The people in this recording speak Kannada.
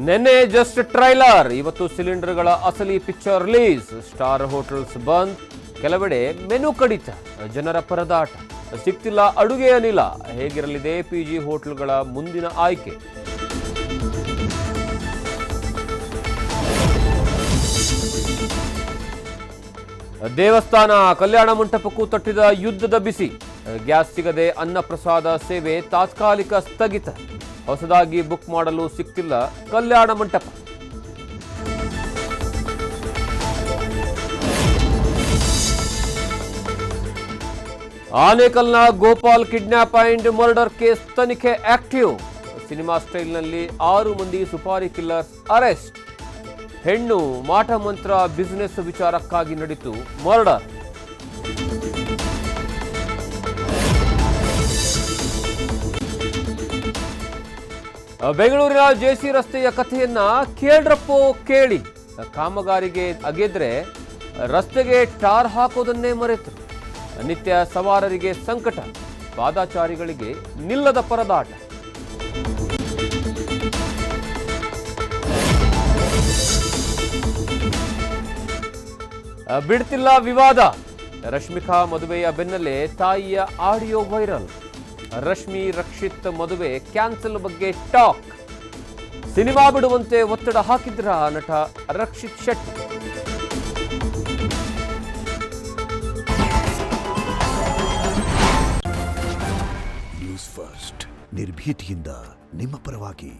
ನಿನ್ನೆ ಜಸ್ಟ್ ಟ್ರೈಲರ್, ಇವತ್ತು ಸಿಲಿಂಡರ್ಗಳ ಅಸಲಿ ಪಿಕ್ಚರ್ ರಿಲೀಸ್. ಸ್ಟಾರ್ ಹೋಟೆಲ್ಸ್ ಬಂದ್, ಕೆಲವೆಡೆ ಮೆನು ಕಡಿತ, ಜನರ ಪರದಾಟ, ಸಿಗ್ತಿಲ್ಲ ಅಡುಗೆ ಅನಿಲ. ಹೇಗಿರಲಿದೆ ಪಿಜಿ ಹೋಟೆಲ್ಗಳ ಮುಂದಿನ ಆಯ್ಕೆ? ದೇವಸ್ಥಾನ ಕಲ್ಯಾಣ ಮಂಟಪಕ್ಕೂ ತಟ್ಟಿದ ಯುದ್ಧದ ಬಿಸಿ. ಗ್ಯಾಸ್ ಸಿಗದೆ ಅನ್ನಪ್ರಸಾದ ಸೇವೆ ತಾತ್ಕಾಲಿಕ ಸ್ಥಗಿತ. ಹೊಸದಾಗಿ ಬುಕ್ ಮಾಡಲು ಸಿಗ್ತಿಲ್ಲ ಕಲ್ಯಾಣ ಮಂಟಪ. ಆನೇಕಲ್ನ Gopal kidnap and murder case ತನಿಖೆ ಆಕ್ಟಿವ್. ಸಿನಿಮಾ ಸ್ಟೈಲ್ನಲ್ಲಿ 6 ಮಂದಿ ಸುಪಾರಿ ಕಿಲ್ಲರ್ಸ್ ಅರೆಸ್ಟ್. ಹೆಣ್ಣು ಮಾಟ ಮಂತ್ರ ಬಿಸಿನೆಸ್ ವಿಚಾರಕ್ಕಾಗಿ ನಡೆಯಿತು ಮರ್ಡರ್. ಬೆಂಗಳೂರಿನ ಜೆಸಿ ರಸ್ತೆಯ ಕಥೆಯನ್ನ ಕೇಳ್ರಪ್ಪೋ ಕೇಳಿ. ಕಾಮಗಾರಿಗೆ ಅಗೆದ್ರೆ ರಸ್ತೆಗೆ ಟಾರ್ ಹಾಕೋದನ್ನೇ ಮರೆತು ನಿತ್ಯ ಸವಾರರಿಗೆ ಸಂಕಟ, ಪಾದಾಚಾರಿಗಳಿಗೆ ನಿಲ್ಲದ ಪರದಾಟ. ಬಿಡ್ತಿಲ್ಲ ವಿವಾದ. ರಶ್ಮಿಕಾ ಮದುವೆಯ ಬೆನ್ನಲ್ಲೇ ತಾಯಿಯ ಆಡಿಯೋ ವೈರಲ್. ರಶ್ಮಿ ರಕ್ಷಿತ್ ಮದುವೆ ಕ್ಯಾನ್ಸಲ್ ಬಗ್ಗೆ ಟಾಕ್. ಸಿನಿಮಾ ಬಿಡುವಂತೆ ಒತ್ತಡ ಹಾಕಿದ್ರ ನಟ ರಕ್ಷಿತ್ ಶೆಟ್ಟಿ. ನ್ಯೂಸ್ ಫಸ್ಟ್, ನಿರ್ಭೀತಿಯಿಂದ ನಿಮ್ಮ ಪರವಾಗಿ.